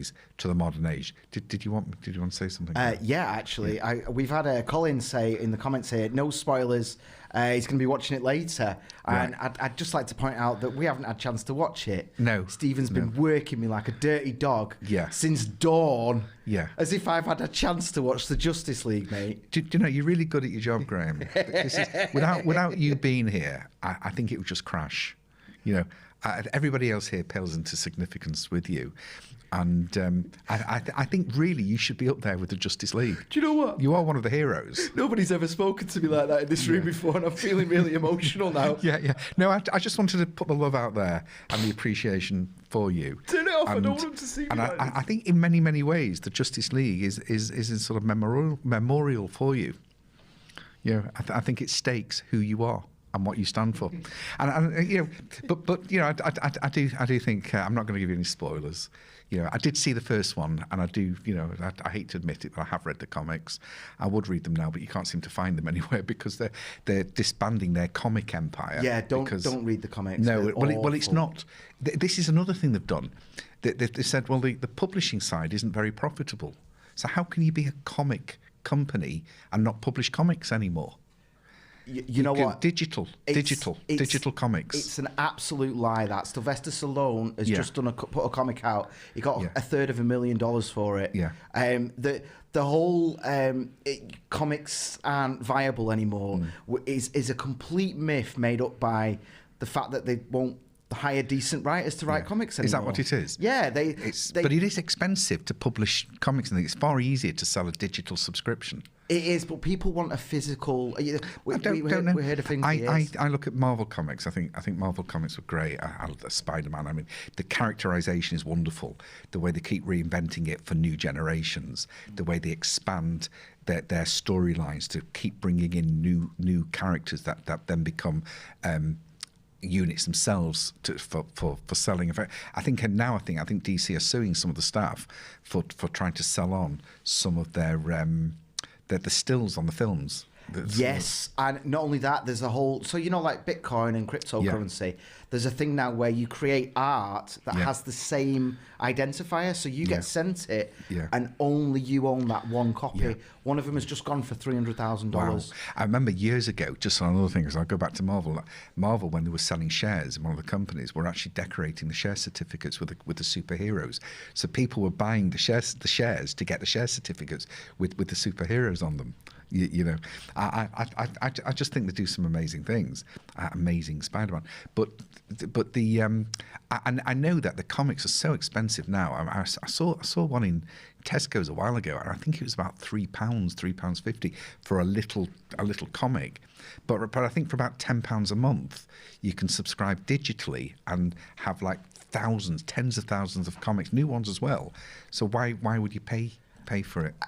franchise to the modern age. Did you want to say something? Yeah, actually, we've had Colin say in the comments here, no spoilers. He's going to be watching it later, and I'd just like to point out that we haven't had a chance to watch it. No, Stephen's been working me like a dirty dog. Since dawn. As if I've had a chance to watch the Justice League, mate. Do you know, you're really good at your job, Graeme. This is, without you being here, I think it would just crash. You know, everybody else here pales into significance with you. And I think really you should be up there with the Justice League. Do you know what? You are one of the heroes. Nobody's ever spoken to me like that in this room before, and I'm feeling really emotional now. No, I just wanted to put the love out there and the appreciation for you. Turn it off, I don't want them to see me. And I think in many, many ways the Justice League is in sort of memorial for you. You know, I think it stakes who you are and what you stand for. And you know, but you know, I do think I'm not going to give you any spoilers. You know, I did see the first one, and I do. You know, I hate to admit it, but I have read the comics. I would read them now, but you can't seem to find them anywhere because they're disbanding their comic empire. Yeah, don't read the comics. No, well, it's not. This is another thing they've done. They said, well, the publishing side isn't very profitable. So how can you be a comic company and not publish comics anymore? You know what? Digital comics. It's an absolute lie. That Sylvester Stallone has just put a comic out. He got $350,000 for it. The whole comics aren't viable anymore is a complete myth made up by the fact that they won't hire decent writers to write comics anymore. Is that what it is? Yeah, but it is expensive to publish comics, and it's far easier to sell a digital subscription. It is, but people want a physical. We heard of things. I look at Marvel comics. I think Marvel comics were great. Spider-Man. I mean, the characterization is wonderful. The way they keep reinventing it for new generations. The way they expand their storylines to keep bringing in new characters that then become units themselves for selling. I think DC are suing some of the staff for trying to sell on some of their the stills on the films. Yes, and not only that, there's a whole... So, you know, like Bitcoin and cryptocurrency, there's a thing now where you create art that has the same identifier, so you get sent it, and only you own that one copy. One of them has just gone for $300,000. Wow. I remember years ago, just on another thing, because I'll go back to Marvel, when they were selling shares in one of the companies, were actually decorating the share certificates with the superheroes. So people were buying the shares to get the share certificates with the superheroes on them. You know, I just think they do some amazing things. Amazing Spider-Man, but I know that the comics are so expensive now. I saw one in Tesco's a while ago, and I think it was about £3.50 for a little comic. But I think for about £10 a month, you can subscribe digitally and have like tens of thousands of comics, new ones as well. So why would you pay for it?